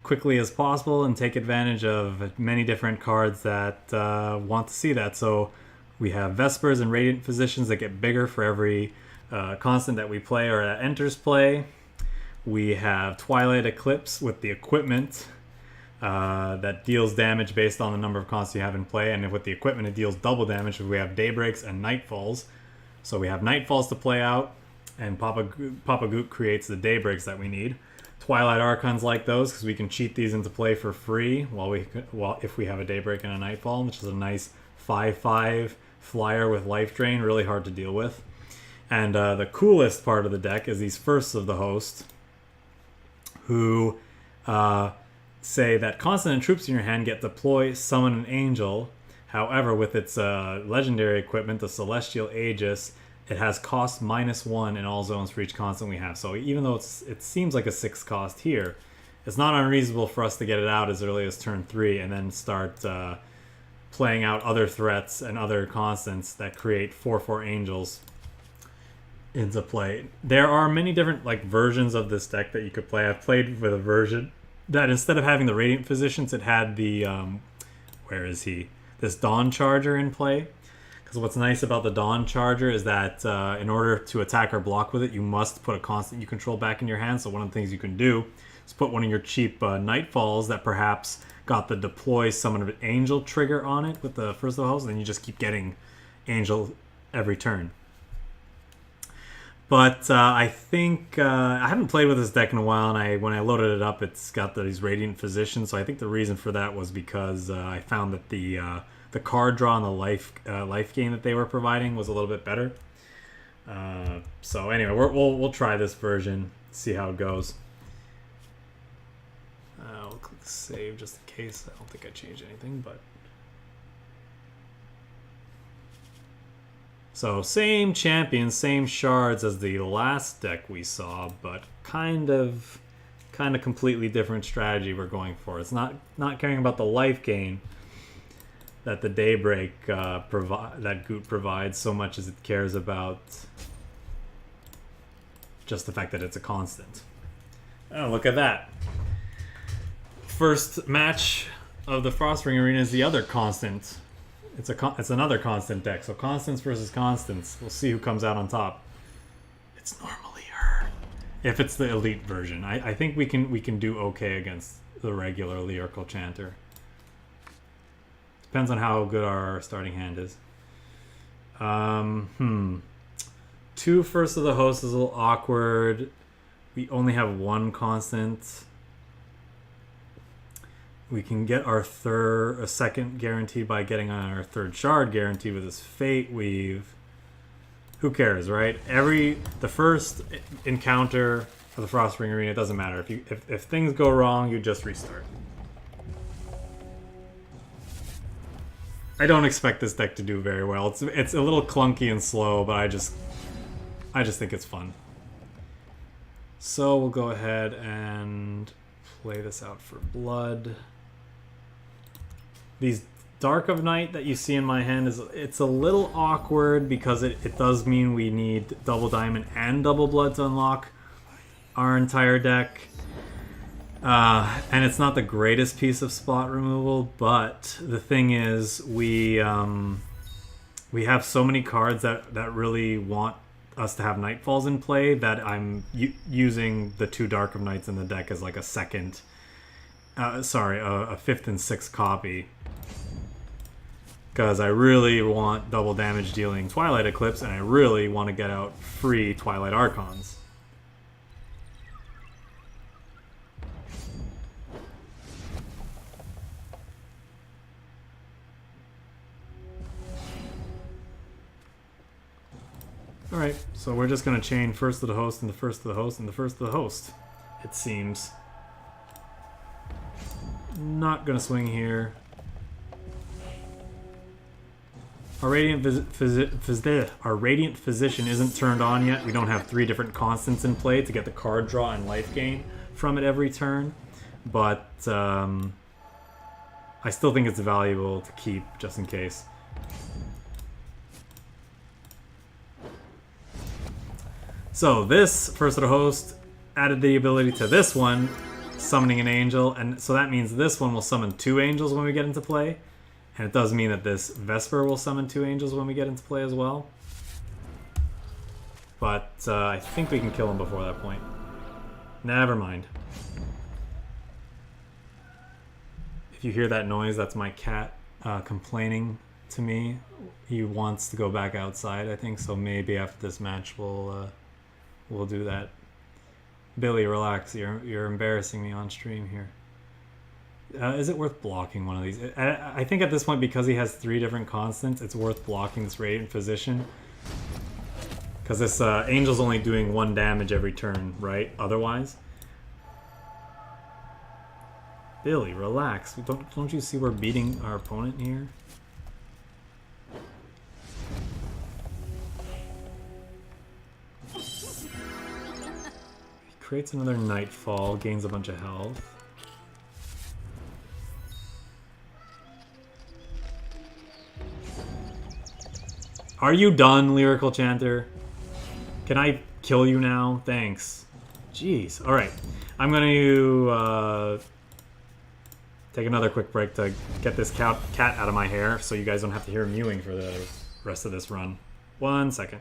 quickly as possible and take advantage of many different cards that want to see that. So we have Vespers and Radiant Physicians that get bigger for every constant that we play or that enters play. We have Twilight Eclipse with the equipment that deals damage based on the number of constants you have in play, and with the equipment it deals double damage. We have Daybreaks and Nightfalls. So we have Nightfalls to play out, and Papa Goot creates the Daybreaks that we need. Twilight Archons like those because we can cheat these into play for free if we have a Daybreak and a Nightfall, which is a nice 5/5 flyer with life drain, really hard to deal with. And the coolest part of the deck is these Firsts of the Host, who say that constant and troops in your hand get deploy, summon an angel. However, with its legendary equipment, the Celestial Aegis, it has cost -1 in all zones for each constant we have. So even though it seems like a 6 cost here, it's not unreasonable for us to get it out as early as turn 3 and then start playing out other threats and other constants that create 4/4 angels into play. There are many different versions of this deck that you could play. I've played with a version that instead of having the Radiant Physicians, it had the where is he? This Dawn Charger in play. Because what's nice about the Dawn Charger is that in order to attack or block with it, you must put a constant you control back in your hand. So one of the things you can do is put one of your cheap Nightfalls that perhaps got the deploy summon of an angel trigger on it with the First of the Host, and then you just keep getting angel every turn. But I think I haven't played with this deck in a while, and when I loaded it up, it's got these Radiant Physicians. So I think the reason for that was because I found that the card draw and the life gain that they were providing was a little bit better. So anyway, we'll try this version, see how it goes. I'll click save just in case. I don't think I changed anything, but. So same champions, same shards as the last deck we saw, but kind of completely different strategy we're going for. It's not caring about the life gain that the Daybreak that Goot provides so much as it cares about just the fact that it's a constant. Oh, look at that. First match of the Frostring Arena is the other constant. It's another constant deck, so constants versus constants. We'll see who comes out on top. It's normally her. If it's the elite version, I think we can do okay against the regular Lyrical Chanter. Depends on how good our starting hand is. 2 First of the Host is a little awkward. We only have 1 constant. We can get our second guaranteed by getting on our 3rd shard guaranteed with this Fate Weave. Who cares, right? The first encounter for the Frostring Arena, it doesn't matter. If things go wrong, you just restart. I don't expect this deck to do very well. It's a little clunky and slow, but I just think it's fun. So we'll go ahead and play this out for blood. These Dark of Night that you see in my hand it's a little awkward because it does mean we need double diamond and double blood to unlock our entire deck. And it's not the greatest piece of spot removal, but the thing is we have so many cards that really want us to have Nightfalls in play that I'm using the 2 Dark of Nights in the deck as like a second a 5th and 6th copy, because I really want double damage dealing Twilight Eclipse, and I really want to get out free Twilight Archons. Alright, so we're just going to chain First of the Host and the First of the Host and the First of the Host, it seems. Not going to swing here. Our Radiant Physician isn't turned on yet. We don't have 3 different constants in play to get the card draw and life gain from it every turn. But I still think it's valuable to keep just in case. So this First of the Host added the ability to this one summoning an angel, and so that means this one will summon 2 angels when we get into play, and it does mean that this Vesper will summon 2 angels when we get into play as well. But I think we can kill him before that point. Never mind. If you hear that noise, that's my cat complaining to me. He wants to go back outside, I think, so maybe after this match we'll do that. Billy, relax. You're embarrassing me on stream here. Is it worth blocking one of these? I think at this point, because he has 3 different constants, it's worth blocking this Radiant Physician. Because this Angel's only doing 1 damage every turn, right? Otherwise. Billy, relax. Don't you see we're beating our opponent here? Creates another Nightfall, gains a bunch of health. Are you done, Lyrical Chanter? Can I kill you now? Thanks. Jeez. Alright. I'm gonna take another quick break to get this cat out of my hair so you guys don't have to hear mewing for the rest of this run. 1 second.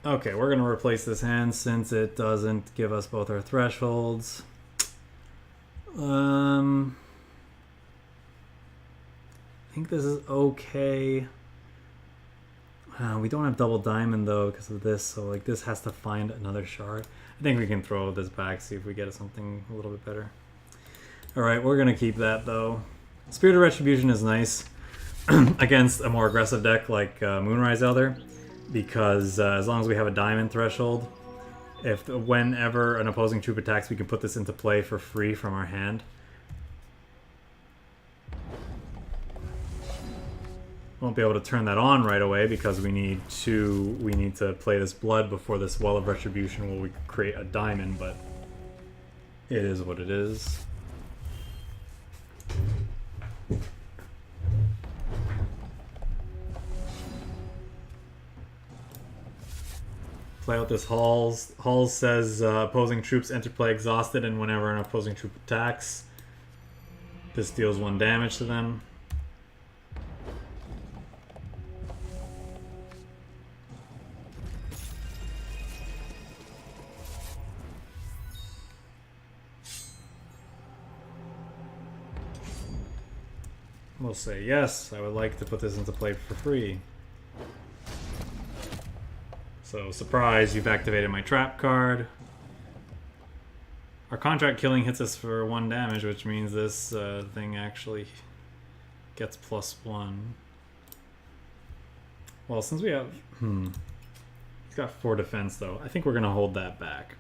Okay, we're going to replace this hand since it doesn't give us both our thresholds. I think this is okay. We don't have double diamond though because of this, so like this has to find another shard. I think we can throw this back, see if we get something a little bit better. Alright, we're going to keep that though. Spirit of Retribution is nice against a more aggressive deck like Moonrise Elder. Because as long as we have a diamond threshold, whenever an opposing troop attacks, we can put this into play for free from our hand. Won't be able to turn that on right away because we need to play this blood before this Well of Retribution where we create a diamond, but it is what it is. Play out this Halls. Halls says opposing troops enter play exhausted, and whenever an opposing troop attacks, this deals 1 damage to them. We'll say yes, I would like to put this into play for free. So, surprise, you've activated my trap card. Our contract killing hits us for 1 damage, which means this thing actually gets +1. Well, since we have... He's got 4 defense, though. I think we're going to hold that back.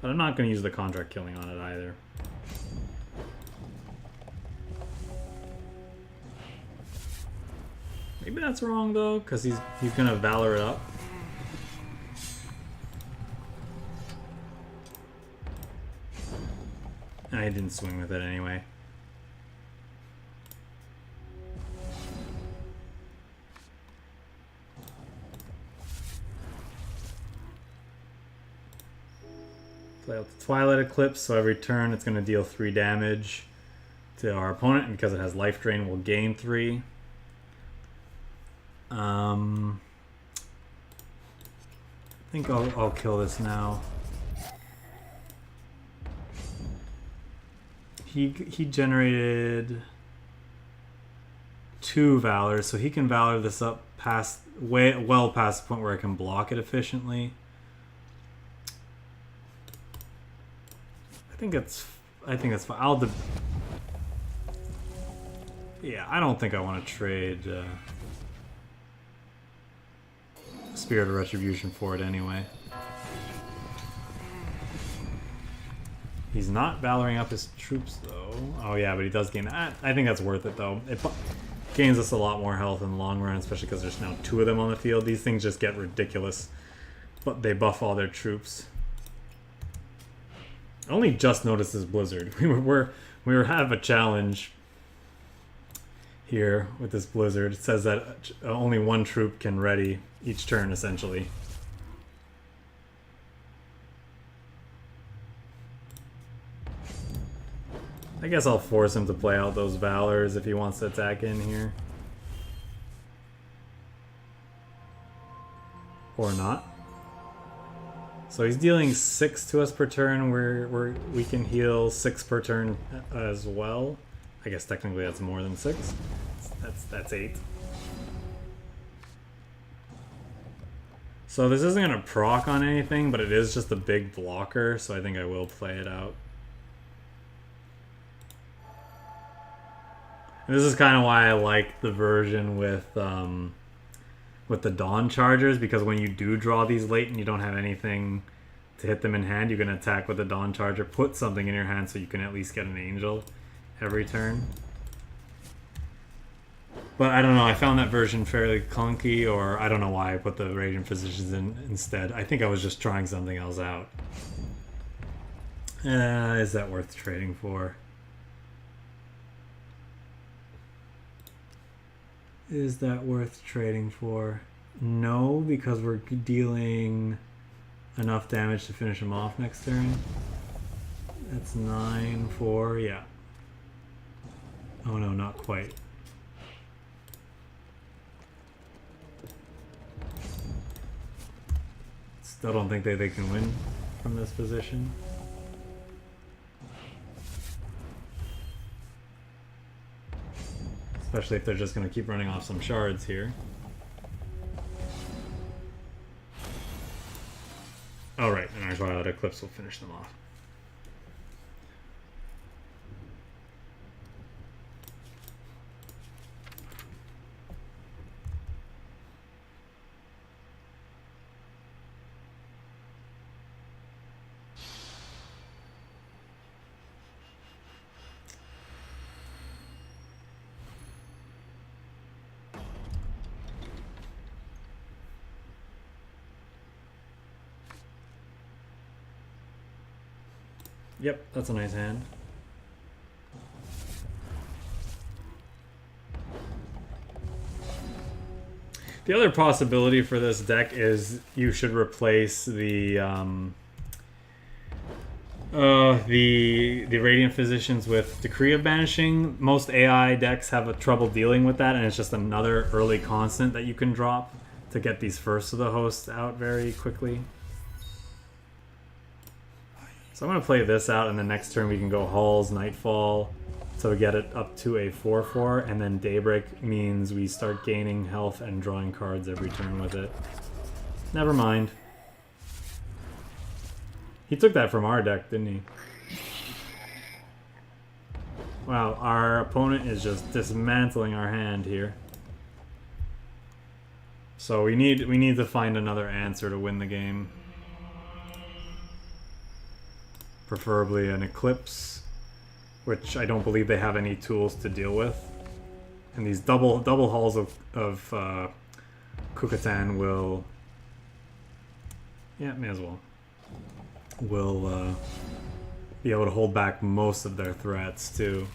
But I'm not going to use the contract killing on it either. Maybe that's wrong, though, because he's going to Valor it up. I didn't swing with it anyway. play out the Twilight Eclipse, so every turn it's going to deal 3 damage to our opponent, and because it has Life Drain, we'll gain 3. I think I'll kill this now. He generated 2 Valors, so he can Valor this up well past the point where I can block it efficiently. I think it's fine. Yeah, I don't think I want to trade Spirit of Retribution for it anyway. He's not valoring up his troops though. Oh yeah, but he does gain. I think that's worth it though. It gains us a lot more health in the long run, especially because there's now 2 of them on the field. These things just get ridiculous, but they buff all their troops. I only just noticed this blizzard. We have a challenge here with this blizzard. It says that only 1 troop can ready each turn essentially. I guess I'll force him to play out those Valors if he wants to attack in here. Or not. So he's dealing 6 to us per turn, we can heal 6 per turn as well. I guess technically that's more than 6. That's 8. So this isn't going to proc on anything, but it is just a big blocker, so I think I will play it out. And this is kind of why I like the version with the Dawn Chargers, because when you do draw these late and you don't have anything to hit them in hand, you can attack with the Dawn Charger, put something in your hand so you can at least get an Angel every turn. But I don't know, I found that version fairly clunky, or I don't know why I put the Radiant Physicians in instead. I think I was just trying something else out. Is that worth trading for? Is that worth trading for? No, because we're dealing enough damage to finish him off next turn. That's 9-4, yeah. Oh no, not quite. Still don't think they can win from this position. Especially if they're just going to keep running off some shards here. Alright, and our Twilight Eclipse will finish them off. Yep, that's a nice hand. The other possibility for this deck is you should replace the Radiant Physicians with Decree of Banishing. Most AI decks have a trouble dealing with that, and it's just another early constant that you can drop to get these First of the Host out very quickly. So I'm going to play this out, and the next turn we can go Halls, Nightfall, so we get it up to a 4-4, and then Daybreak means we start gaining health and drawing cards every turn with it. Never mind. He took that from our deck, didn't he? Wow, our opponent is just dismantling our hand here. So we need to find another answer to win the game. Preferably an Eclipse, which I don't believe they have any tools to deal with. And these double halls of Kukatan will, yeah, may as well, will be able to hold back most of their threats too.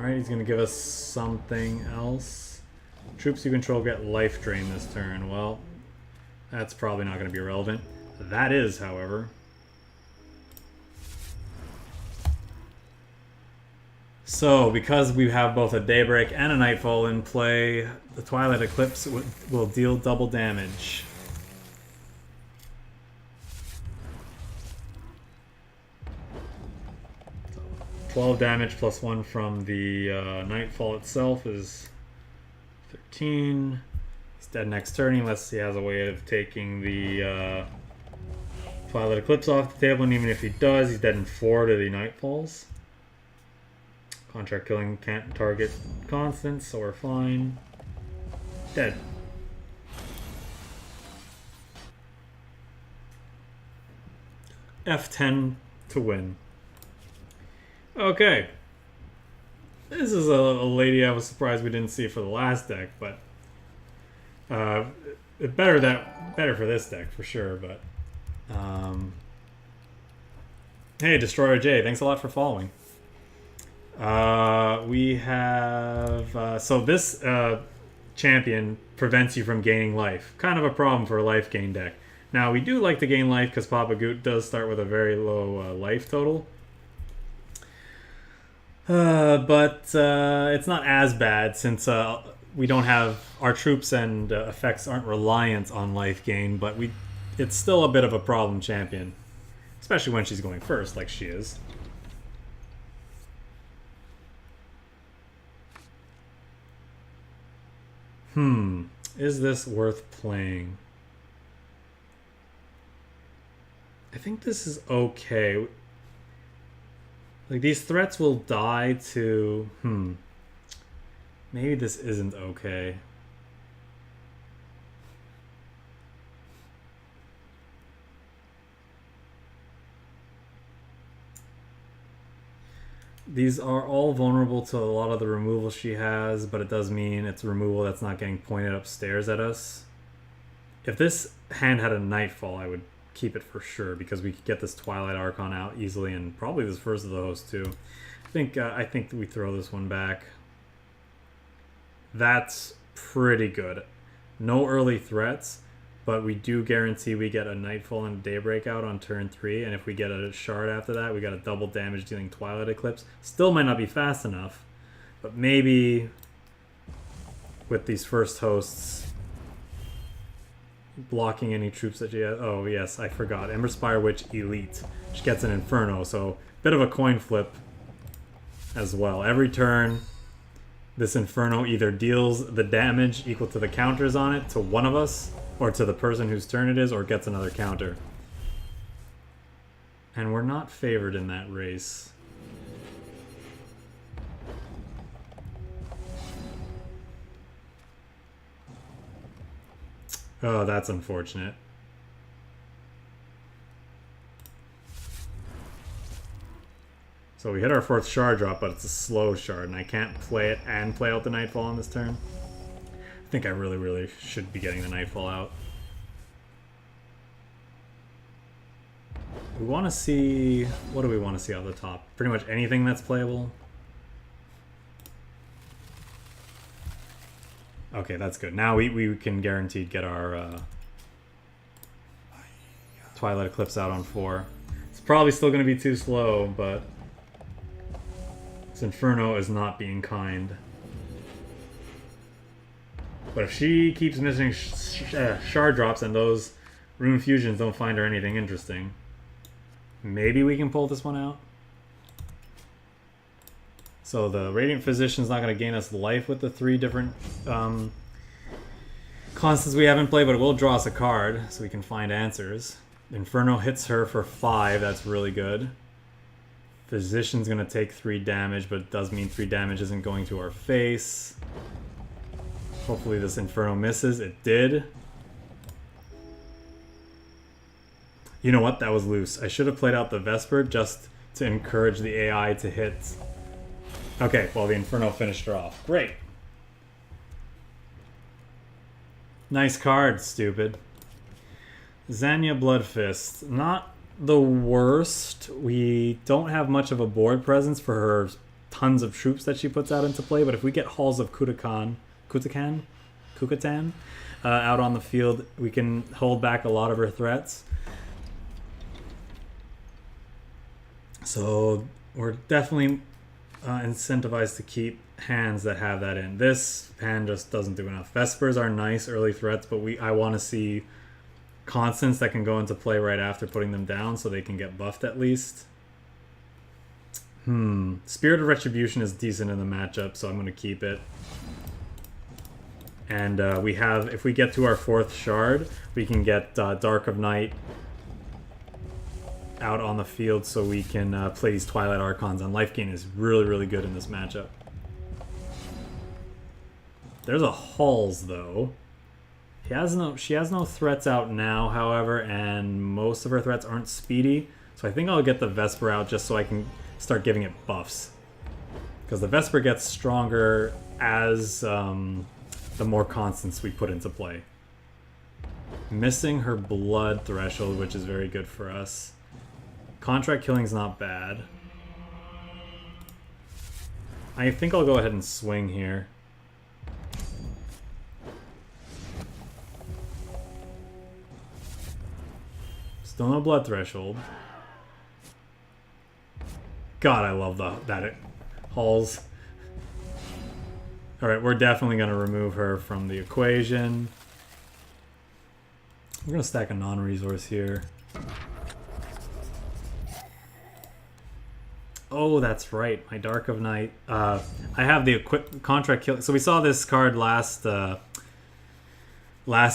Alright, he's going to give us something else. Troops you control get life drain this turn. Well, that's probably not going to be relevant. That is, however. So, because we have both a Daybreak and a Nightfall in play, the Twilight Eclipse will deal double damage. So, 12 damage plus 1 from the Nightfall itself is 13. He's dead next turn unless he has a way of taking the Twilight Eclipse off the table, and even if he does, he's dead in 4 to the Nightfalls. Contract killing can't target constants, so we're fine. Dead. F10 to win. Okay. This is a lady I was surprised we didn't see for the last deck, but better for this deck for sure. But hey, Destroyer J, thanks a lot for following. We have so this champion prevents you from gaining life. Kind of a problem for a life gain deck. Now we do like to gain life because Papa Goot does start with a very low life total. But it's not as bad since we don't have our troops and effects aren't reliant on life gain. But it's still a bit of a problem champion, especially when she's going first, like she is. Is this worth playing? I think this is okay. Like, these threats will die to... Maybe this isn't okay. These are all vulnerable to a lot of the removal she has, but it does mean it's removal that's not getting pointed upstairs at us. If this hand had a Nightfall, I would keep it for sure, because we could get this Twilight Archon out easily, and probably this First of the Host too. I think we throw this one back. That's pretty good. No early threats, but we do guarantee we get a Nightfall and a Daybreak out on turn 3, and if we get a Shard after that, we got a double damage dealing Twilight Eclipse. Still might not be fast enough, but maybe with these first hosts blocking any troops that she has. Oh yes, I forgot. Emberspire Witch Elite. She gets an Inferno, so bit of a coin flip as well. Every turn, this Inferno either deals the damage equal to the counters on it to one of us, or to the person whose turn it is, or gets another counter. And we're not favored in that race. Oh, that's unfortunate. So we hit our 4th shard drop, but it's a slow shard, and I can't play it and play out the Nightfall on this turn. I think I really should be getting the Nightfall out. We want to see... What do we want to see off the top? Pretty much anything that's playable. Okay, that's good. Now we can guaranteed get our Twilight Eclipse out on 4. It's probably still going to be too slow, but this Inferno is not being kind. But if she keeps missing shard drops and those rune fusions don't find her anything interesting, maybe we can pull this one out. So the Radiant Physician's not going to gain us life with the 3 different constants we have in play, but it will draw us a card so we can find answers. Inferno hits her for 5, that's really good. Physician's going to take 3 damage, but it does mean 3 damage isn't going to our face. Hopefully this Inferno misses. It did. You know what? That was loose. I should have played out the Vesper just to encourage the AI to hit. Okay, well, the Inferno finished her off. Great. Nice card, stupid. Zanya Bloodfist. Not the worst. We don't have much of a board presence for her tons of troops that she puts out into play, but if we get Halls of Kukatan out on the field, we can hold back a lot of her threats. So we're definitely incentivized to keep hands that have that in. This hand just doesn't do enough. Vespers are nice early threats, but I want to see constants that can go into play right after putting them down so they can get buffed at least. Spirit of Retribution is decent in the matchup, so I'm going to keep it. And we have, if we get to our 4th shard, we can get Dark of Night out on the field so we can play these Twilight Archons, and life gain is really, really good in this matchup. There's a Halls, though. She has no threats out now, however, and most of her threats aren't speedy. So I think I'll get the Vesper out just so I can start giving it buffs. Because the Vesper gets stronger as the more constants we put into play. Missing her blood threshold, which is very good for us. Contract killing's not bad. I think I'll go ahead and swing here. Still no blood threshold. God, I love that Halls. Alright, we're definitely going to remove her from the equation. We're going to stack a non-resource here. Oh, that's right. My Dark of Night. I have the contract kill. So we saw this card last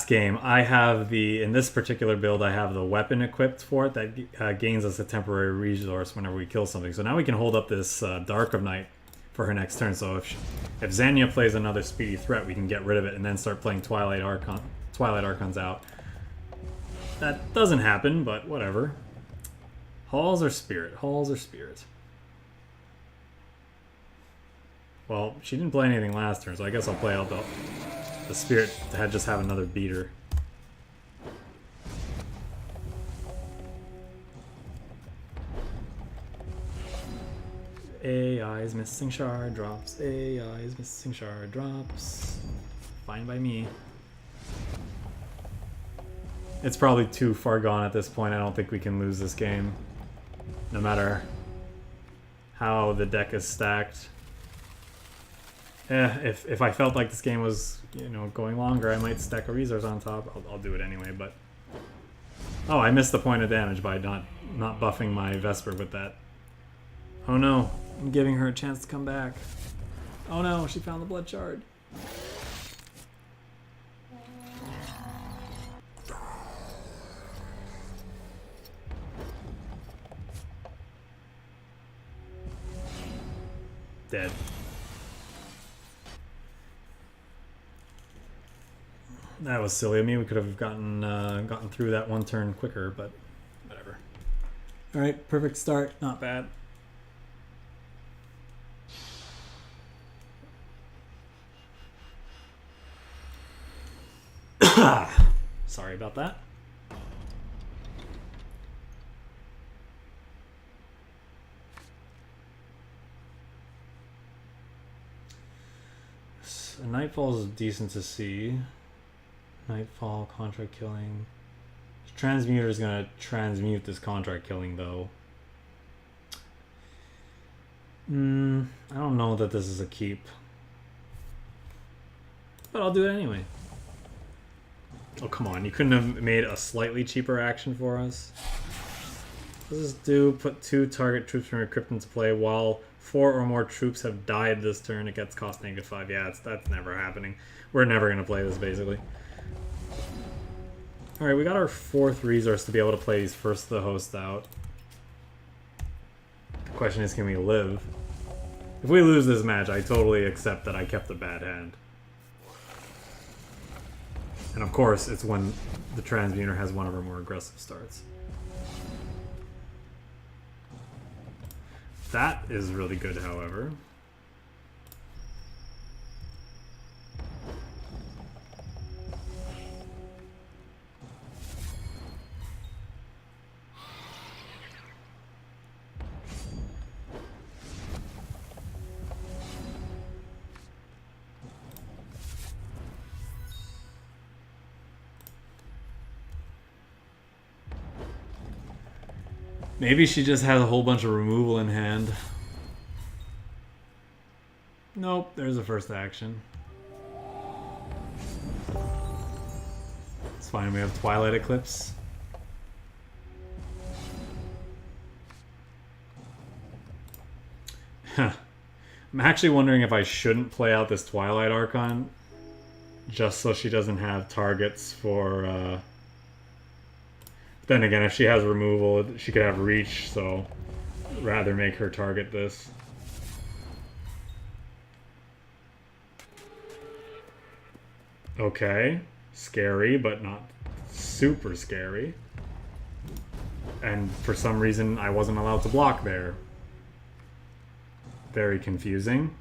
game. I have in this particular build, I have the weapon equipped for it that gains us a temporary resource whenever we kill something. So now we can hold up this Dark of Night for her next turn. So if Zanya plays another speedy threat, we can get rid of it and then start playing Twilight Archons out. That doesn't happen, but whatever. Halls or Spirit? Halls or Spirit? Well, she didn't play anything last turn, so I guess I'll play out the Spirit to just have another beater. AI's missing shard drops. AI's missing shard drops. Fine by me. It's probably too far gone at this point. I don't think we can lose this game. No matter how the deck is stacked. If I felt like this game was, going longer, I might stack a resource on top. I'll do it anyway, but... Oh, I missed the point of damage by not buffing my Vesper with that. Oh no, I'm giving her a chance to come back. Oh no, she found the blood shard. Dead. That was silly of me. We could have gotten through that one turn quicker, but whatever. All right, perfect start. Not bad. Sorry about that. Nightfall is decent to see. Nightfall, contract killing. Transmuter is going to transmute this contract killing, though. I don't know that this is a keep. But I'll do it anyway. Oh, come on. You couldn't have made a slightly cheaper action for us? What does this do? Put 2 target troops from your crypt into play while 4 or more troops have died this turn. It gets cost -5. Yeah, that's never happening. We're never going to play this, basically. Alright, we got our 4th resource to be able to play these First of the Host out. The question is, can we live? If we lose this match, I totally accept that I kept a bad hand. And of course, it's when the Transmuter has one of our more aggressive starts. That is really good, however. Maybe she just has a whole bunch of removal in hand. Nope, there's a first action. It's fine, we have Twilight Eclipse. Huh. I'm actually wondering if I shouldn't play out this Twilight Archon just so she doesn't have targets for... Then again, if she has removal, she could have reach, so rather make her target this. Okay. Scary, but not super scary. And for some reason, I wasn't allowed to block there. Very confusing.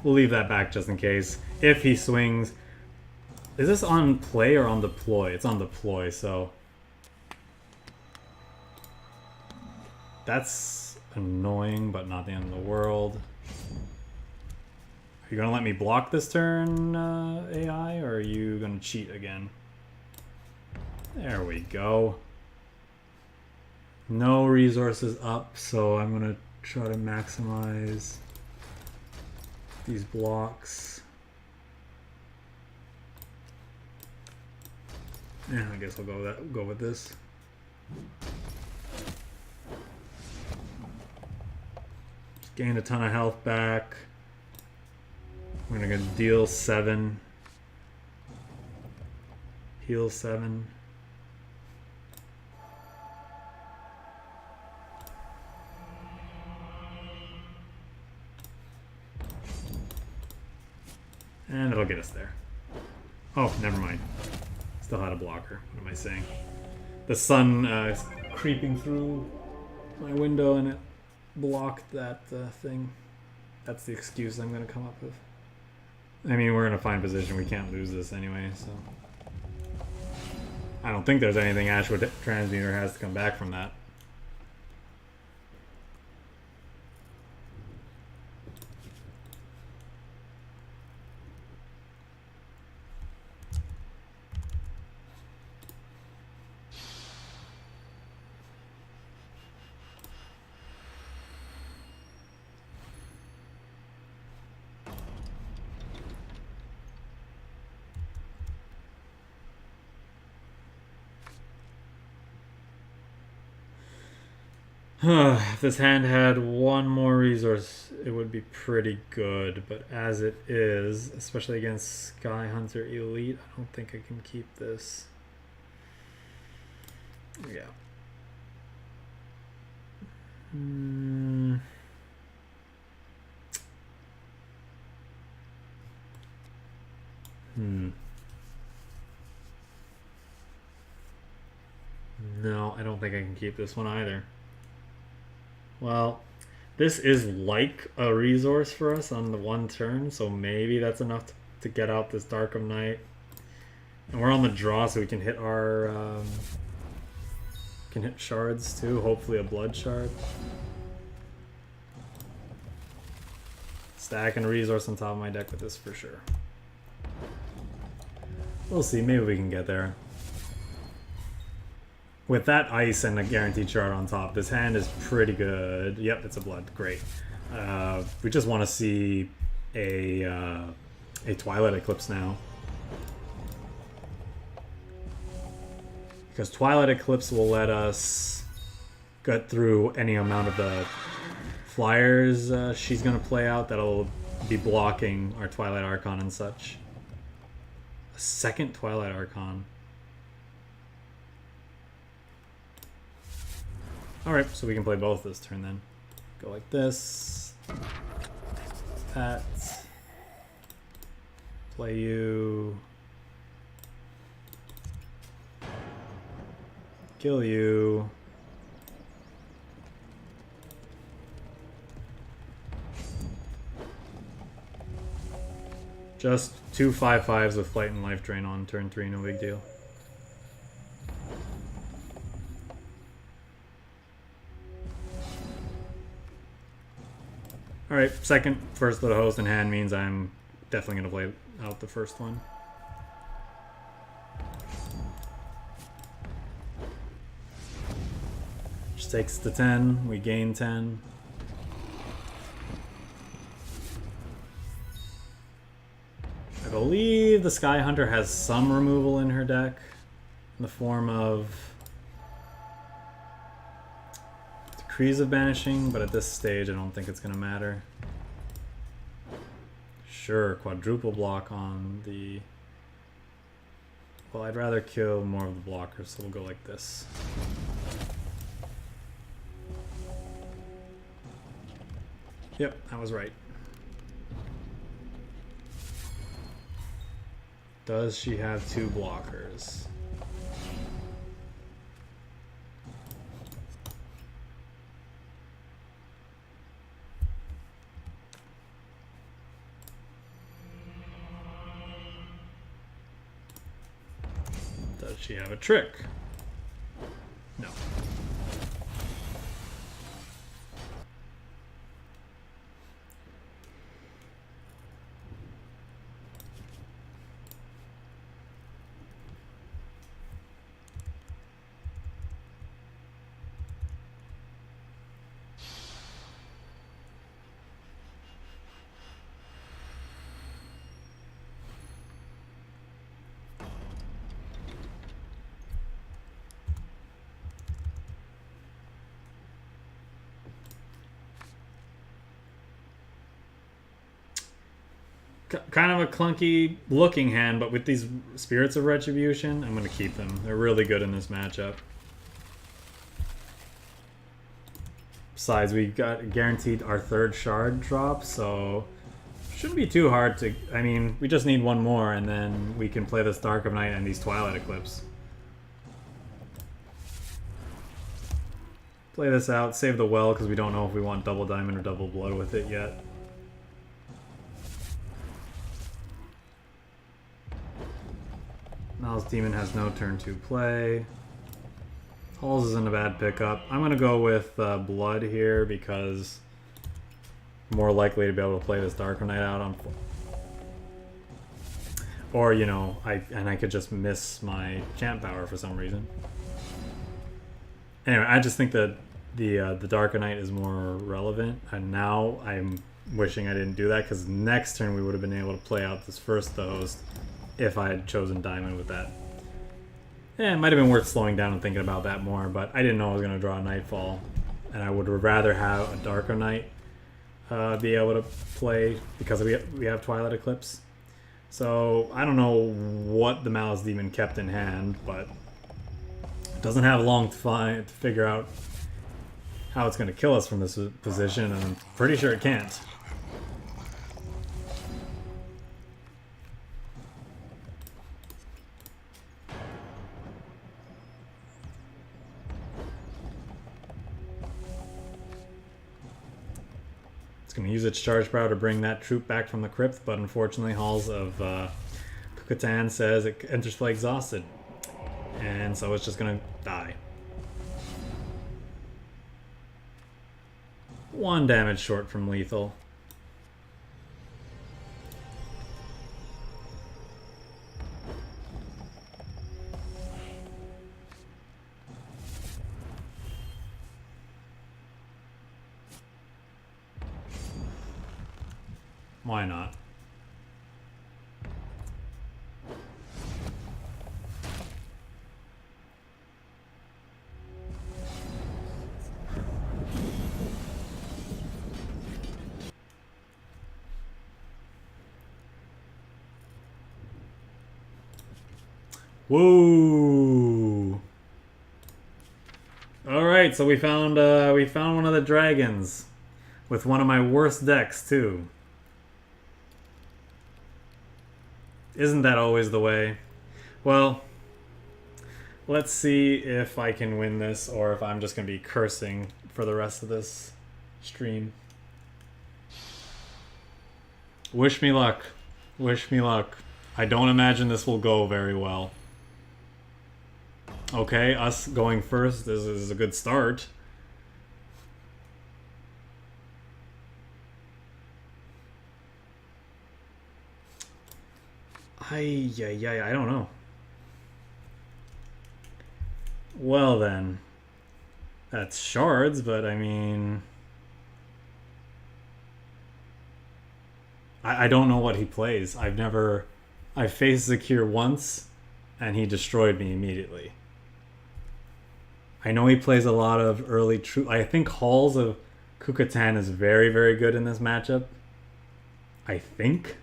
We'll leave that back just in case. If he swings... Is this on play or on deploy? It's on deploy, so... That's annoying, but not the end of the world. Are you gonna let me block this turn, AI, or are you gonna cheat again? There we go. No resources up, so I'm gonna try to maximize these blocks. Yeah, I guess I'll go with this. Just gained a ton of health back. We're gonna deal 7. Heal 7. And it'll get us there. Oh, never mind. Still had a blocker. What am I saying? The sun is creeping through my window and it blocked that thing. That's the excuse I'm going to come up with. I mean, we're in a fine position. We can't lose this anyway, so... I don't think there's anything Ashwood Transmuter has to come back from that. If this hand had one more resource, it would be pretty good. But as it is, especially against Sky Hunter Elite, I don't think I can keep this. Yeah. No, I don't think I can keep this one either. Well, this is like a resource for us on the one turn, so maybe that's enough to get out this Dark of Night. And we're on the draw, so we can hit our can hit shards too. Hopefully a blood shard. Stacking a resource on top of my deck with this for sure. We'll see. Maybe we can get there. With that ice and a guaranteed shard on top, this hand is pretty good. Yep, it's a blood. Great. We just want to see a Twilight Eclipse now. Because Twilight Eclipse will let us get through any amount of the flyers she's going to play out that'll be blocking our Twilight Archon and such. A second Twilight Archon. Alright, so we can play both this turn then. Go like this. That. Play you. Kill you. Just 2 5/5s with Flight and Life Drain on turn 3, no big deal. Alright, first little host in hand means I'm definitely going to play out the first one. Which takes to 10, we gain 10. I believe the Sky Hunter has some removal in her deck in the form of Decrees of Banishing, but at this stage I don't think it's going to matter. Sure, quadruple block on the... Well, I'd rather kill more of the blockers, so we'll go like this. Yep, I was right. Does she have 2 blockers? Does she have a trick? No. Kind of a clunky looking hand, but with these Spirits of Retribution, I'm going to keep them. They're really good in this matchup. Besides, we got guaranteed our 3rd shard drop, so shouldn't be too hard to... I mean, we just need one more, and then we can play this Dark of Night and these Twilight Eclipse. Play this out, save the well, because we don't know if we want double diamond or double blood with it yet. Mal's Demon has no turn 2 play. Halls isn't a bad pickup. I'm going to go with Blood here because I'm more likely to be able to play this Dark Knight out on... Or, you know, I could just miss my champ power for some reason. Anyway, I just think that the Dark Knight is more relevant, and now I'm wishing I didn't do that because next turn we would have been able to play out this first host if I had chosen Diamond with that. Yeah, it might have been worth slowing down and thinking about that more, but I didn't know I was going to draw a Nightfall, and I would rather have a Darker Knight be able to play because we have Twilight Eclipse. So I don't know what the Malice Demon kept in hand, but it doesn't have long to figure out how it's going to kill us from this position, and I'm pretty sure it can't. Going to use its charge power to bring that troop back from the crypt, but unfortunately Halls of Kukatan says it enters play exhausted, and so it's just going to die. 1 damage short from lethal. Why not? Whoa! All right, so we found one of the dragons with one of my worst decks too. Isn't that always the way? Well, let's see if I can win this or if I'm just going to be cursing for the rest of this stream. Wish me luck. Wish me luck. I don't imagine this will go very well. Okay, us going first is a good start. I don't know. Well then, that's shards, but I mean, I don't know what he plays. I faced Zakir once, and he destroyed me immediately. I know he plays a lot of early troop. I think Halls of Kukatan is very, very good in this matchup. I think.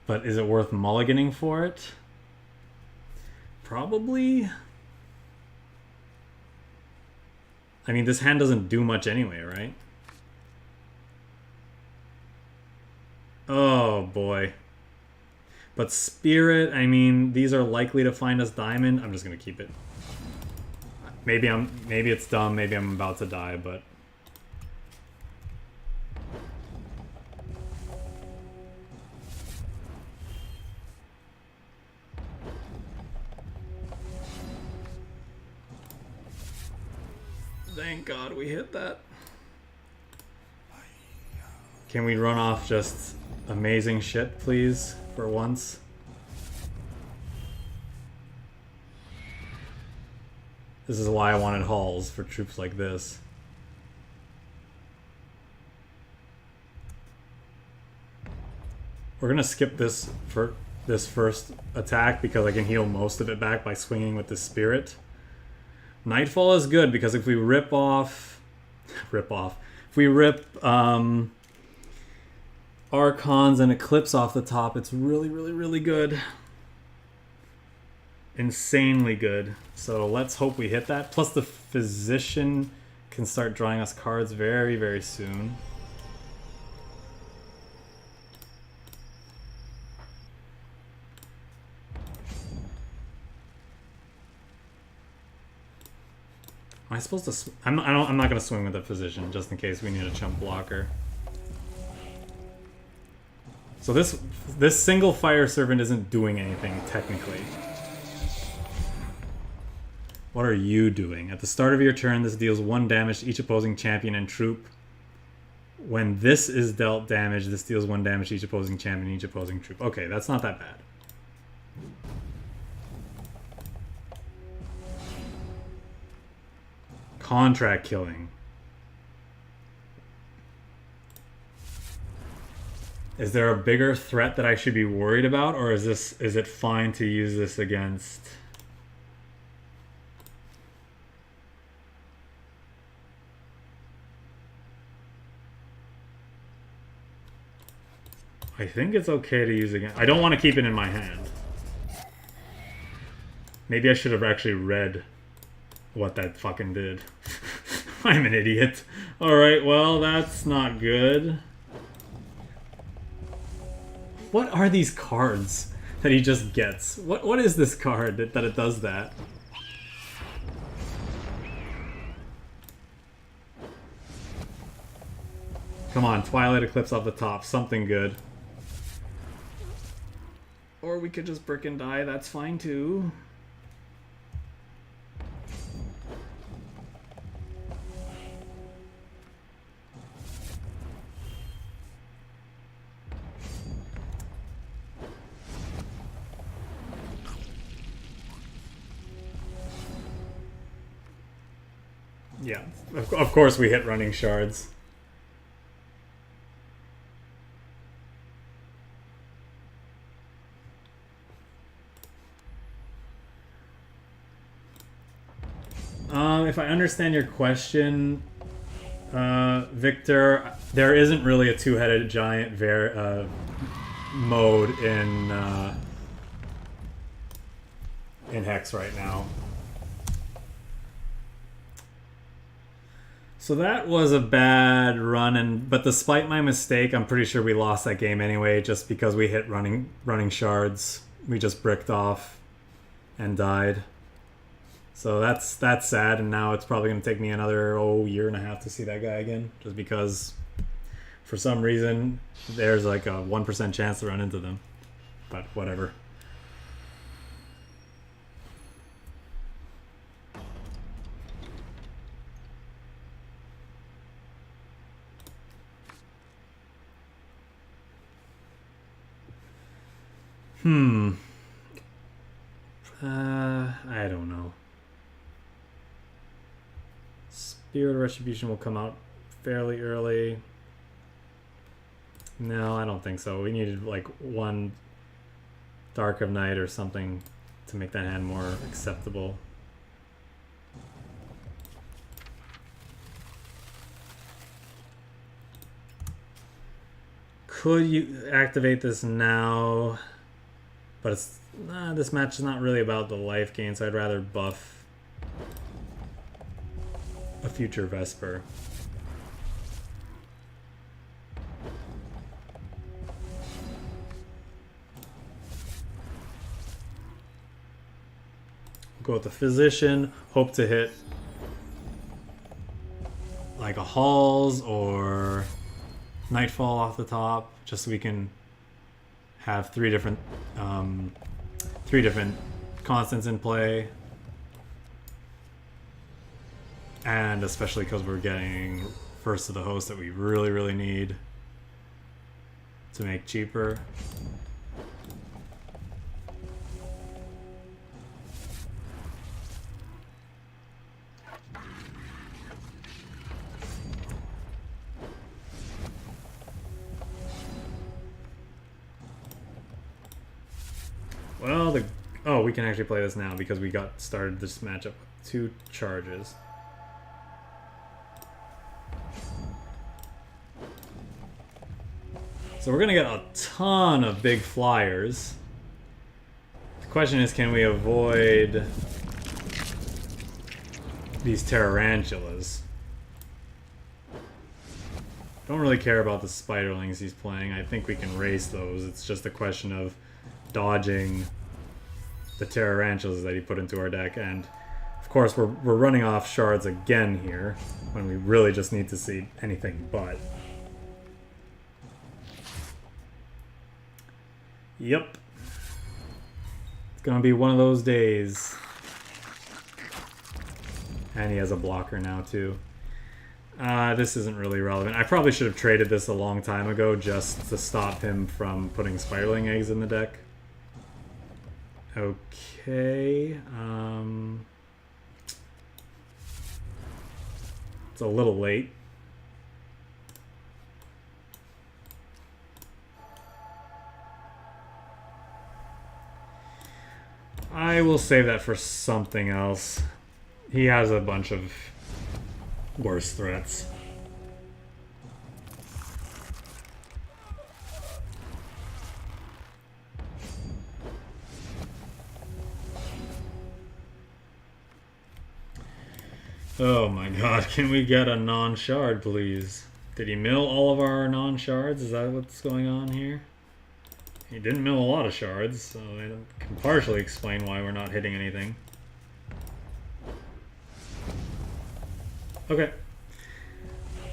But is it worth mulliganing for it? Probably. I mean, this hand doesn't do much anyway, right? Oh, boy. But Spirit, I mean, these are likely to find us Diamond. I'm just going to keep it. Maybe it's dumb, maybe I'm about to die, but... Thank God we hit that. Can we run off just amazing shit, please, for once? This is why I wanted Halls, for troops like this. We're gonna skip this for this first attack because I can heal most of it back by swinging with the Spirit. Nightfall is good because if we rip off... If we rip Archons and Eclipse off the top, it's really, really, really good. Insanely good. So let's hope we hit that. Plus the Physician can start drawing us cards very, very soon. Am I supposed to? I'm not gonna swing with the Physician just in case we need a chump blocker. So this single Fire Servant isn't doing anything technically. What are you doing? At the start of your turn, this deals 1 damage to each opposing champion and troop. When this is dealt damage, this deals 1 damage to each opposing champion and each opposing troop. Okay, that's not that bad. Contract killing. Is there a bigger threat that I should be worried about, or is it fine to use this against? I think it's okay to use again. I don't want to keep it in my hand. Maybe I should have actually read what that fucking did. I'm an idiot. Alright, well, that's not good. What are these cards that he just gets? What is this card that it does that? Come on, Twilight Eclipse off the top. Something good. Or we could just brick and die. That's fine too. Yeah, of course we hit running shards. If I understand your question, Victor, there isn't really a two-headed giant mode in HEX right now. So that was a bad run, but despite my mistake, I'm pretty sure we lost that game anyway, just because we hit running shards. We just bricked off and died. So that's sad, and now it's probably going to take me another year and a half to see that guy again, just because for some reason there's like a 1% chance to run into them. But whatever. I don't know. Spirit of Retribution will come out fairly early. No, I don't think so. We needed like one Dark of Night or something to make that hand more acceptable. Could you activate this now? But it's this match is not really about the life gain, so I'd rather buff a future Vesper. Go with the Physician, hope to hit like a Halls or Nightfall off the top, just so we can have three different constants in play, and especially because we're getting First of the Host that we really need to make cheaper. Well, oh, we can actually play this now because we got started this matchup with 2 charges. So we're gonna get a ton of big flyers. The question is, can we avoid these Tarantulas? Don't really care about the Spiderlings he's playing. I think we can race those. It's just a question of dodging the Tarantulas that he put into our deck, and of course we're running off shards again here when we really just need to see anything but. Yep. It's gonna be one of those days. And he has a blocker now too. This isn't really relevant. I probably should have traded this a long time ago just to stop him from putting Spiderling eggs in the deck. Okay. It's a little late. I will save that for something else. He has a bunch of worse threats. Oh my god, can we get a non-shard, please? Did he mill all of our non-shards? Is that what's going on here? He didn't mill a lot of shards, so I can partially explain why we're not hitting anything. Okay.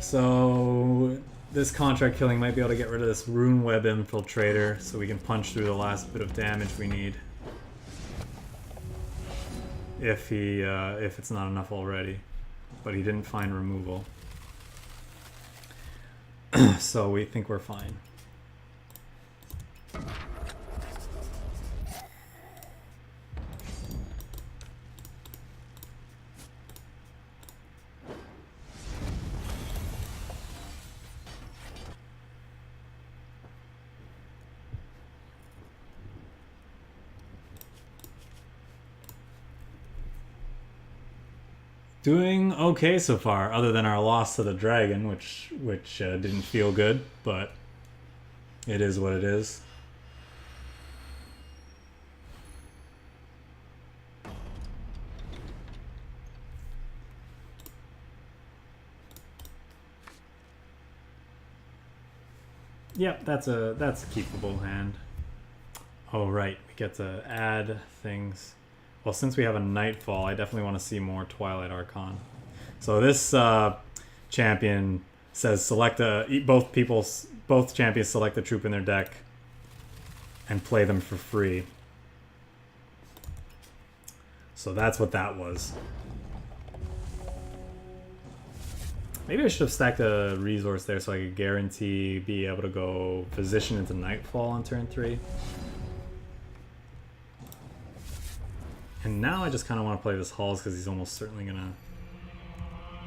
So this contract killing might be able to get rid of this Rune Web Infiltrator so we can punch through the last bit of damage we need. If it's not enough already. But he didn't find removal. So we think we're fine. Doing okay so far, other than our loss to the dragon, which didn't feel good, but it is what it is. Yep, that's a keepable hand. Oh right, we get to add things. Well, since we have a Nightfall, I definitely want to see more Twilight Archon. So this champion says select both champions select a troop in their deck and play them for free. So that's what that was. Maybe I should have stacked a resource there so I could guarantee be able to go Physician into Nightfall on turn 3. And now I just kind of want to play this Halls because he's almost certainly going to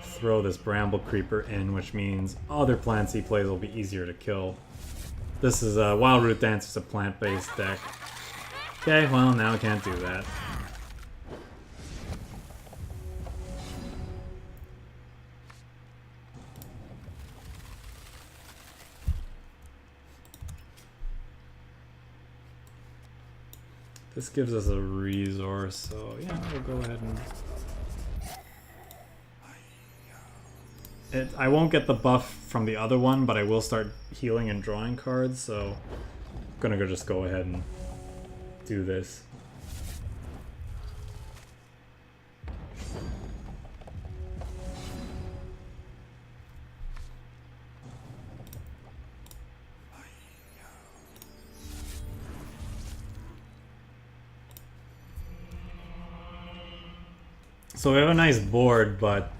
throw this Bramble Creeper in, which means other plants he plays will be easier to kill. This is a Wild Root Dance, it's a plant-based deck. Okay, well, now I can't do that. This gives us a resource, so yeah, we'll go ahead and... I won't get the buff from the other one, but I will start healing and drawing cards, so I'm gonna just go ahead and do this. So we have a nice board, but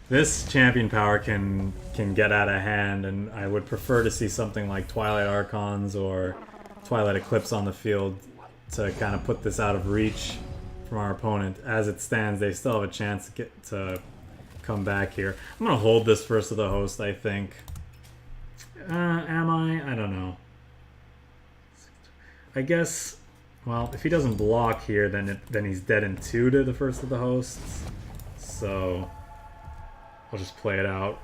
this champion power can get out of hand, and I would prefer to see something like Twilight Archons or Twilight Eclipse on the field to kind of put this out of reach from our opponent. As it stands, they still have a chance to come back here. I'm going to hold this first of the host, I think. Am I? I don't know. I guess... Well, if he doesn't block here, then he's dead in 2 to the first of the hosts. So I'll just play it out.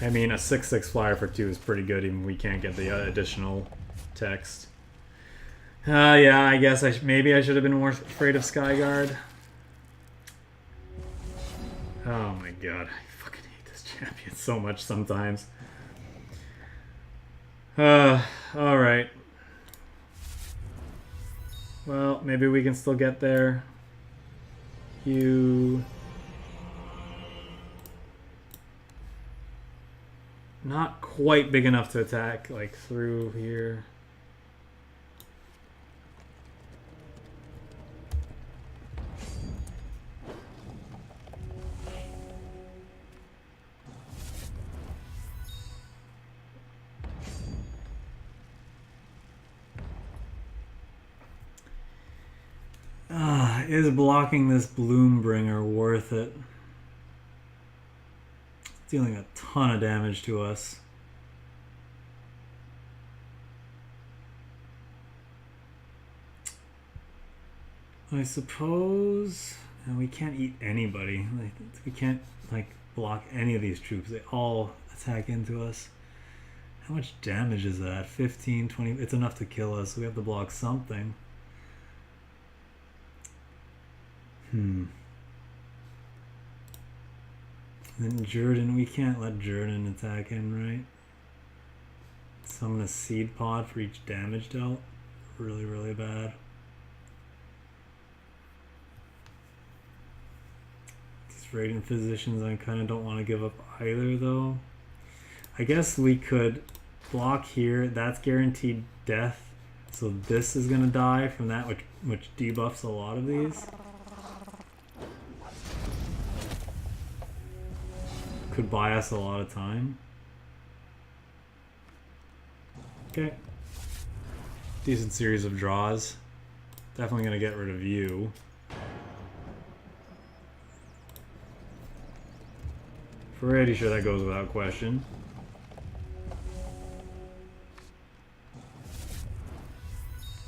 I mean, a 6/6 flyer for 2 is pretty good, even if we can't get the additional text. Yeah, I guess maybe I should have been more afraid of Skyguard. Oh my god, I fucking hate this champion so much sometimes. Alright. Well, maybe we can still get there. You... Not quite big enough to attack, like, through here. Is blocking this Bloombringer worth it? It's dealing a ton of damage to us. I suppose... And we can't eat anybody. Like, we can't like block any of these troops. They all attack into us. How much damage is that? 15, 20... It's enough to kill us. We have to block something. Then Jordan, we can't let Jordan attack in, right? Summon a Seed Pod for each damage dealt. Really, really bad. These Radiant Physicians, I kind of don't want to give up either, though. I guess we could block here. That's guaranteed death. So this is going to die from that, which debuffs a lot of these. Could buy us a lot of time. Okay. Decent series of draws. Definitely gonna get rid of you. Pretty sure that goes without question.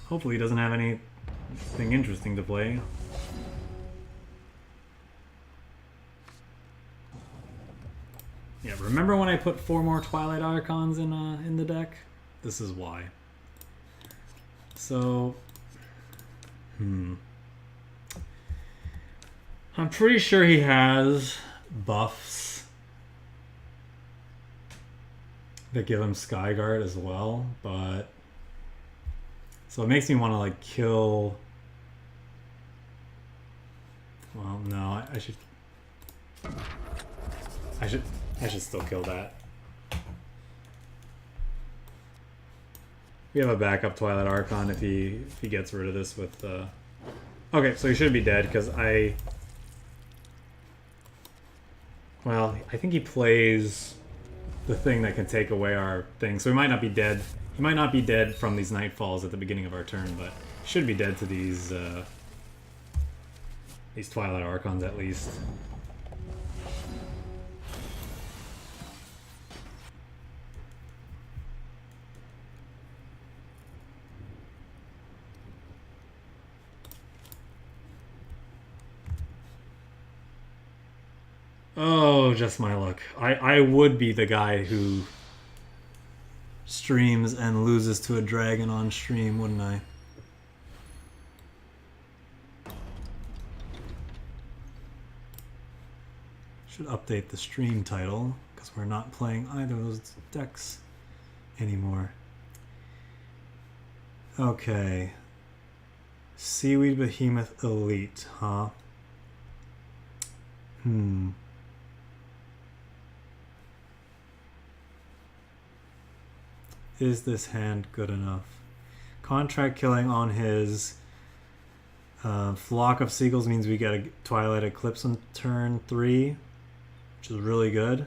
Hopefully he doesn't have anything interesting to play. Yeah, remember when I put 4 more Twilight Archons in the deck? This is why. So, I'm pretty sure he has buffs that give him Skyguard as well, but so it makes me want to like kill. Well, no, I should still kill that. We have a backup Twilight Archon if he gets rid of this with okay, so he should be dead because well, I think he plays the thing that can take away our thing, so he might not be dead. He might not be dead from these Nightfalls at the beginning of our turn, but Should be dead to these Twilight Archons at least. Oh, just my luck. I would be the guy who streams and loses to a dragon on stream, wouldn't I? Should update the stream title because we're not playing either of those decks anymore. Okay. Seaweed Behemoth Elite, huh? Is this hand good enough? Contract killing on his Flock of Seagulls means we get a Twilight Eclipse on turn 3, which is really good.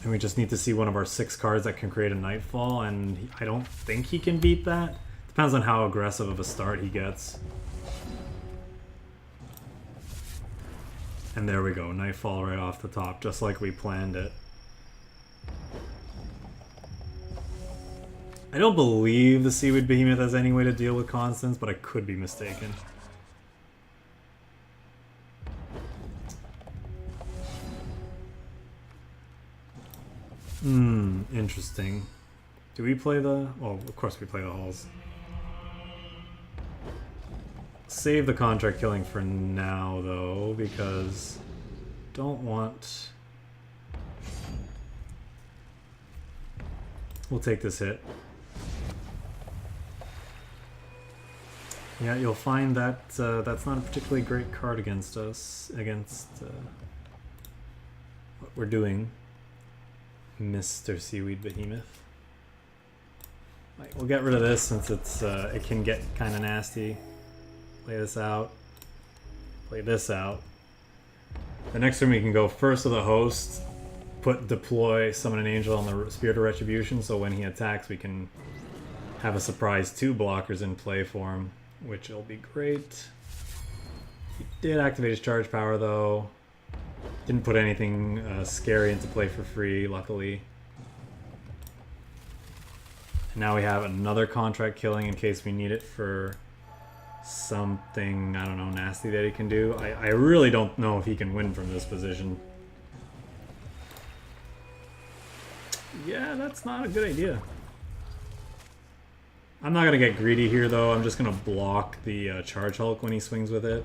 And we just need to see one of our 6 cards that can create a Nightfall, and I don't think he can beat that. Depends on how aggressive of a start he gets. And there we go, Nightfall right off the top, just like we planned it. I don't believe the Seaweed Behemoth has any way to deal with constants, but I could be mistaken. Interesting. Do we play the... Well, of course we play the Halls. Save the contract killing for now, though, because... Don't want... We'll take this hit. Yeah, you'll find that that's not a particularly great card against us, against what we're doing, Mr. Seaweed Behemoth. Right, we'll get rid of this since it's it can get kind of nasty. Play this out. Play this out. The next turn we can go first with the host, deploy, summon an angel on the Spirit of Retribution, so when he attacks we can have a surprise 2 blockers in play for him, which will be great. He did activate his charge power though. Didn't put anything scary into play for free, luckily. And now we have another contract killing in case we need it for something, I don't know, nasty that he can do. I really don't know if he can win from this position. Yeah, that's not a good idea. I'm not going to get greedy here, though. I'm just going to block the Charge Hulk when he swings with it.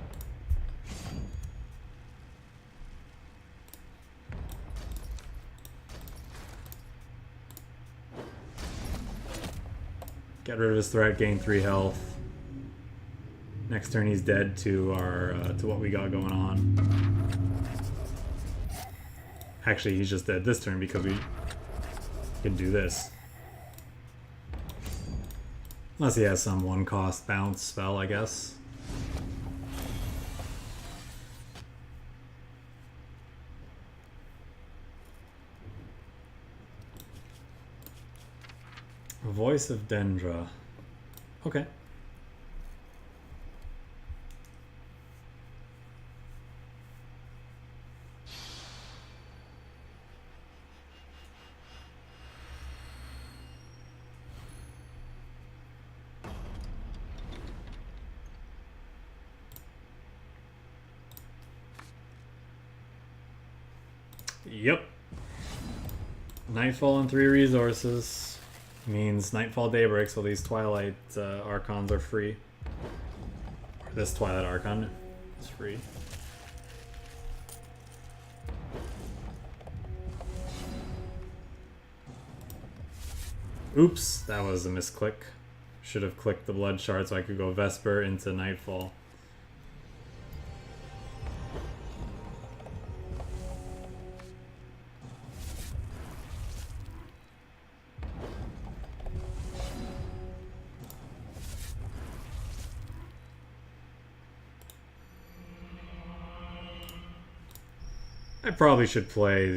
Get rid of his threat, gain 3 health. Next turn he's dead to our to what we got going on. Actually, he's just dead this turn because we can do this. Unless he has some 1-cost bounce spell, I guess. Voice of Dendra. Okay. Yep. Nightfall and 3 resources means Nightfall Daybreak, so these Twilight Archons are free. Or this Twilight Archon is free. Oops, that was a misclick. Should have clicked the Blood Shard so I could go Vesper into Nightfall. I probably should play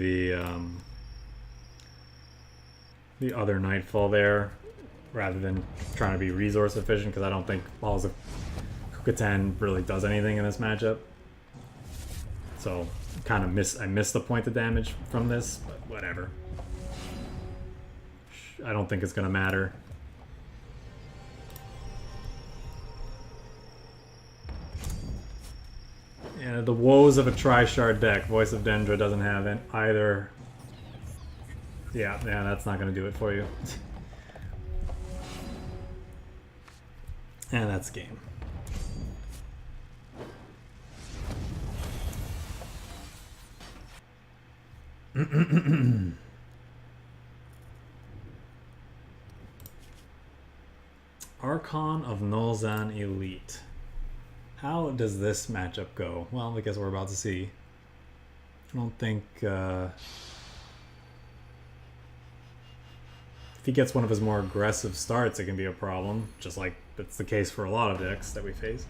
the other Nightfall there. rather than trying to be resource efficient, because I don't think Halls of Kukatan really does anything in this matchup. So kind of I missed the point of damage from this, but whatever. I don't think it's gonna matter. Yeah, the woes of a tri-shard deck. Voice of Dendra doesn't have either. Yeah, that's not gonna do it for you. And that's game. Archon of Nolzan Elite. How does this matchup go? Well, I guess we're about to see. I don't think... if he gets one of his more aggressive starts, it can be a problem. Just like it's the case for a lot of decks that we faced.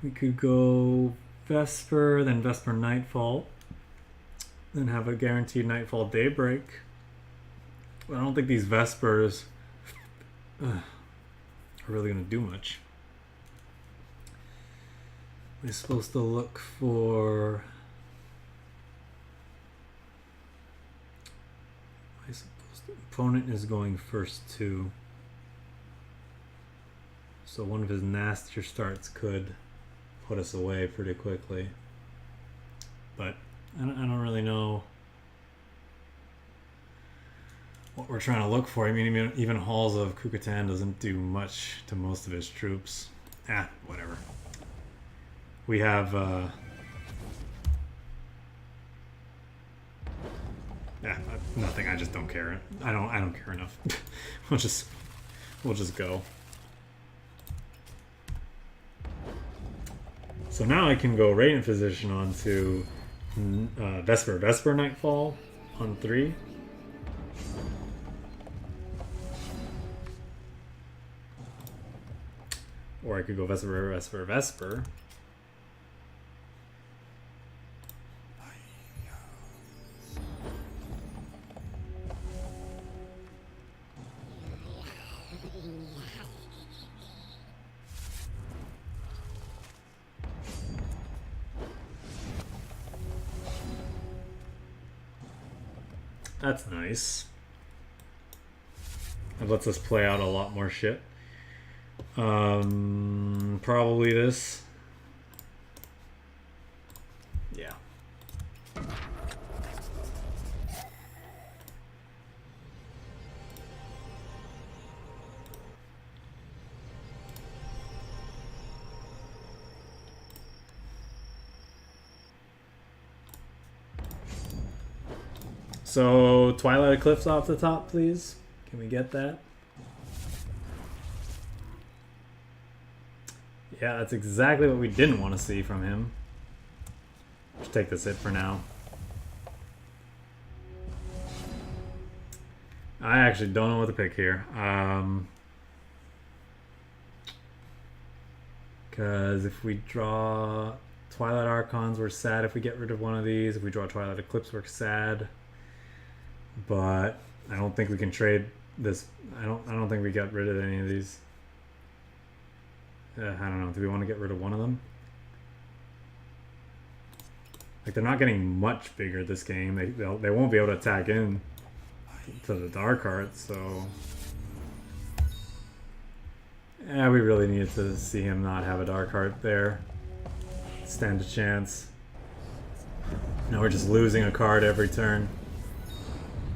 We could go Vesper, then Vesper Nightfall, then have a guaranteed Nightfall Daybreak. But I don't think these Vespers are really going to do much. We're supposed to look for... I suppose the opponent is going first too. So one of his nastier starts could put us away pretty quickly. But I don't really know what we're trying to look for. I mean, even Halls of Kukatan doesn't do much to most of his troops. Whatever. We have nothing. I just don't care. I don't care enough. we'll just go. So now I can go Radiant Physician onto Vesper Nightfall on 3. Or I could go Vesper. That's nice. It lets us play out a lot more shit. Probably this. Yeah. So, Twilight Eclipse off the top, please. Can we get that? Yeah, that's exactly what we didn't want to see from him. Just take this hit for now. I actually don't know what to pick here. Because if we draw Twilight Archons, we're sad if we get rid of one of these. If we draw Twilight Eclipse, we're sad. But I don't think we can trade this. I don't think we got rid of any of these. I don't know. Do we want to get rid of one of them? Like, they're not getting much bigger this game. They won't be able to attack in to the Dark Heart, so... Yeah, we really needed to see him not have a Dark Heart there. Stand a chance. Now we're just losing a card every turn.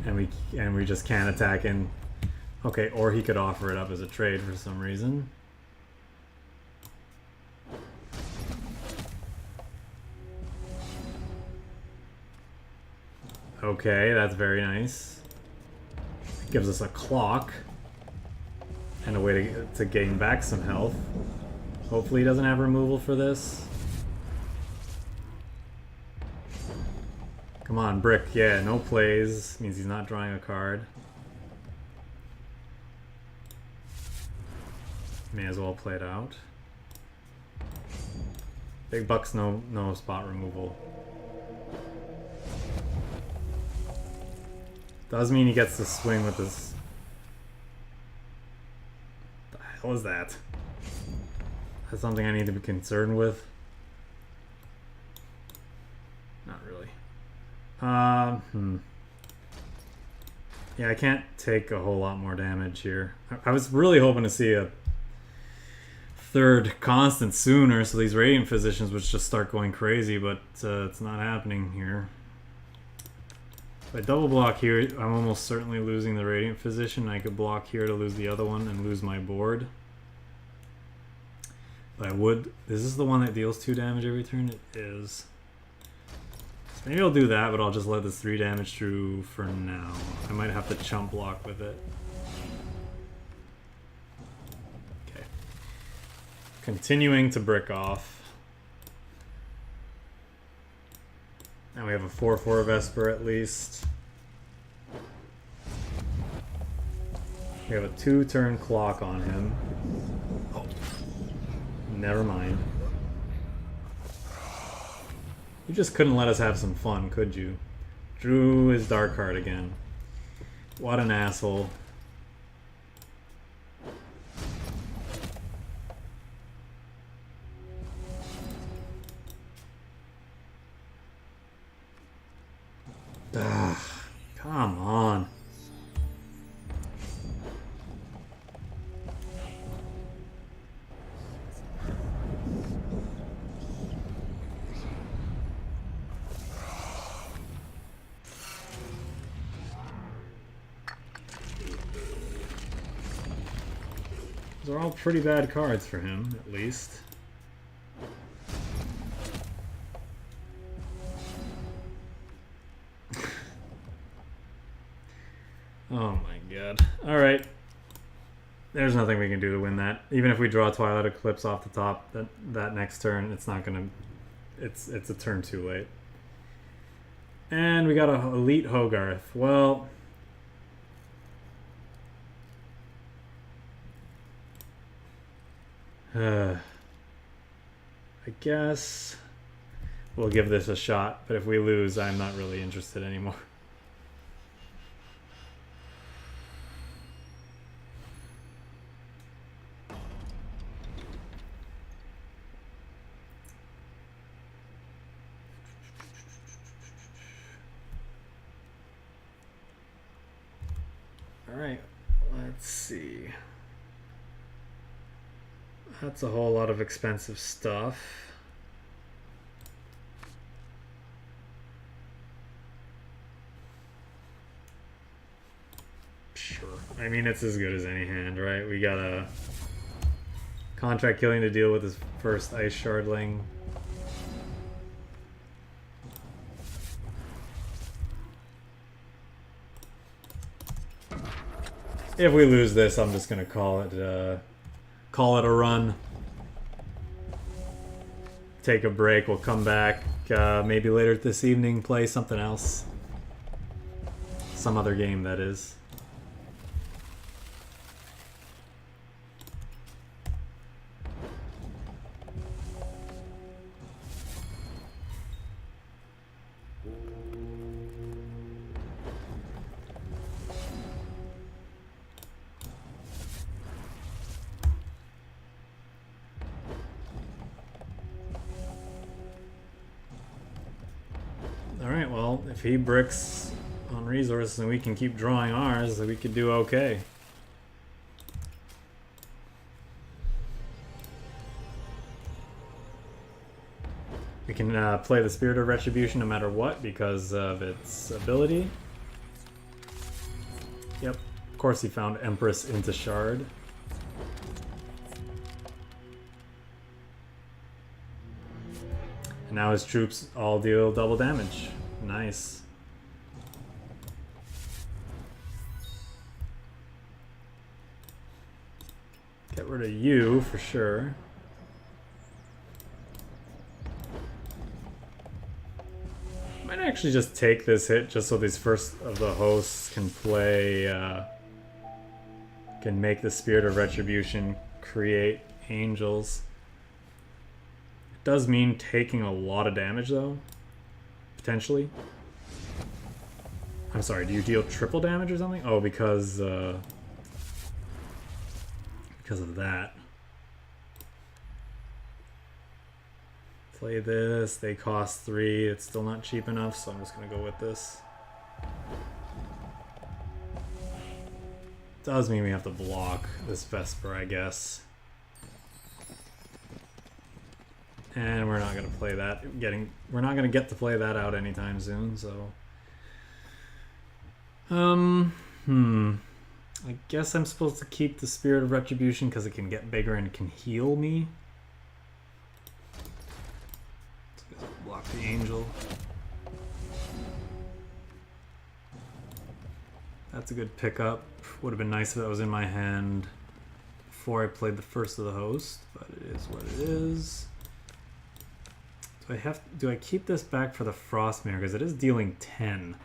And we just can't attack in. Okay, or he could offer it up as a trade for some reason. Okay, that's very nice. It gives us a clock and a way to gain back some health. Hopefully he doesn't have removal for this. Come on, Brick. Yeah, no plays. Means he's not drawing a card. May as well play it out. Big bucks, no spot removal. Does mean he gets to swing with this. What the hell is that? That's something I need to be concerned with. Not really. Yeah, I can't take a whole lot more damage here. I was really hoping to see a third constant sooner, so these Radiant Physicians would just start going crazy, but it's not happening here. If I double block here, I'm almost certainly losing the Radiant Physician. I could block here to lose the other one and lose my board. But I would... Is this the one that deals 2 damage every turn? It is. So maybe I'll do that, but I'll just let this 3 damage through for now. I might have to chump block with it. Okay. Continuing to brick off. Now we have a 4/4 Vesper at least. We have a 2-turn clock on him. Oh. Never mind. You just couldn't let us have some fun, could you? Drew his dark card again. What an asshole. Ugh, come on. Those are all pretty bad cards for him, at least. Oh my god. Alright. There's nothing we can do to win that. Even if we draw Twilight Eclipse off the top, that next turn, it's not gonna... It's a turn too late. And we got a Elite Hogarth. Well... I guess... We'll give this a shot, but if we lose, I'm not really interested anymore. Alright, let's see. That's a whole lot of expensive stuff. Sure. I mean, it's as good as any hand, right? We got a contract killing to deal with his first Ice Shardling. If we lose this, I'm just gonna call it a run. Take a break. We'll come back maybe later this evening. Play something else. Some other game, that is. Alright, well, if he bricks on resources and we can keep drawing ours, we could do okay. We can play the Spirit of Retribution no matter what because of its ability. Yep, of course he found Empress into Shard. And now his troops all deal double damage. Nice. Get rid of you for sure. Might actually just take this hit just so these first of the hosts can play, can make the Spirit of Retribution create angels. does mean taking a lot of damage, though. Potentially. I'm sorry, do you deal triple damage or something? Oh, because of that. Play this, they cost 3, it's still not cheap enough, so I'm just gonna go with this. Does mean we have to block this Vesper, I guess. And we're not gonna play that. We're not gonna get to play that out anytime soon, so. I guess I'm supposed to keep the Spirit of Retribution because it can get bigger and can heal me. Block the Angel. That's a good pickup. Would have been nice if that was in my hand before I played the first of the host, but it is what it is. Do I keep this back for the Frostmare because it is dealing 10.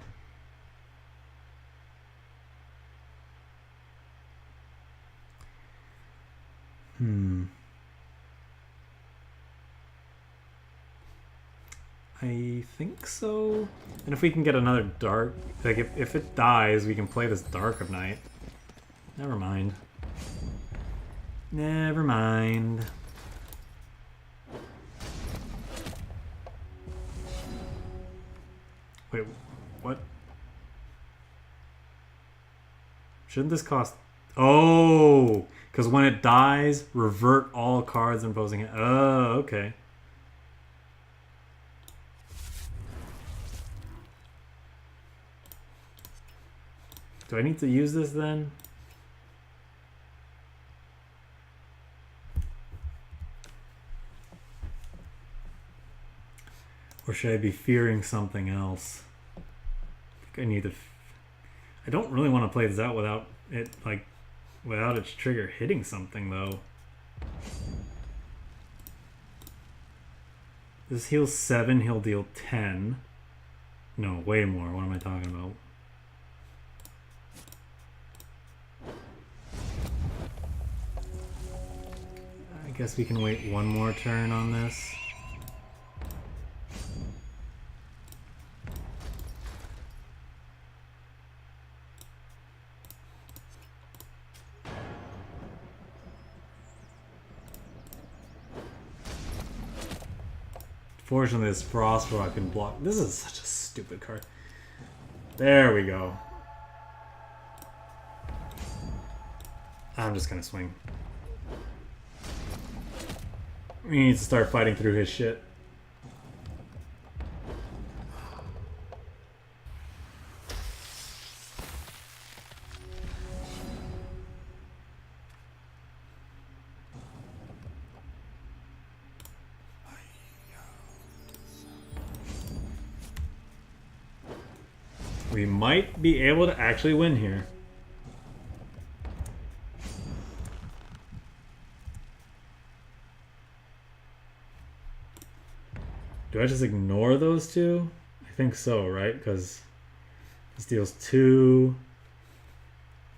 I think so. And if we can get another dark, like if it dies, we can play this Dark of Night. Never mind. Never mind. Wait, what? Shouldn't this cost... Oh! Because when it dies, revert all cards imposing it. Oh, okay. Do I need to use this then? Or should I be fearing something else? I think I need to... I don't really want to play this out without it, like, without its trigger hitting something, though. This heals 7, he'll deal 10. No, way more. What am I talking about? I guess we can wait one more turn on this. Fortunately, this Frost Rock can block. This is such a stupid card. There we go. I'm just gonna swing. We need to start fighting through his shit. We might be able to actually win here. Do I just ignore those two? I think so, right? Because this deals 2.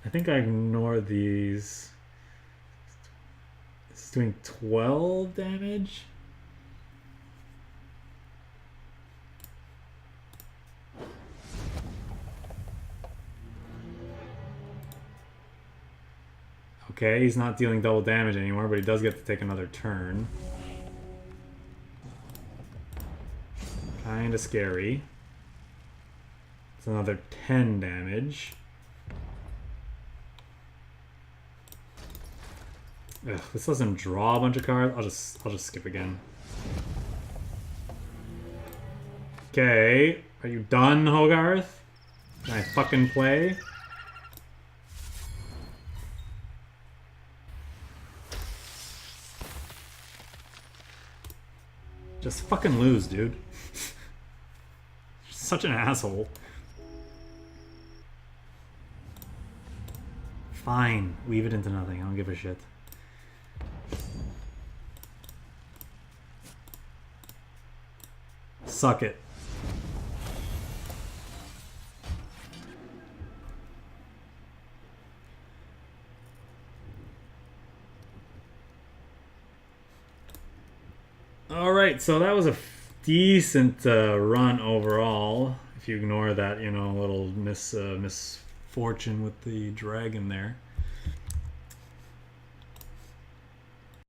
I think I ignore these. This is doing 12 damage. Okay, he's not dealing double damage anymore, but he does get to take another turn. Kinda scary. It's another 10 damage. Ugh, this lets him draw a bunch of cards. I'll just skip again. Okay, are you done, Hogarth? Can I fucking play? Just fucking lose, dude. Such an asshole. Fine, weave it into nothing. I don't give a shit. Suck it. All right, so that was a decent run overall. If you ignore that, little misfortune with the dragon there.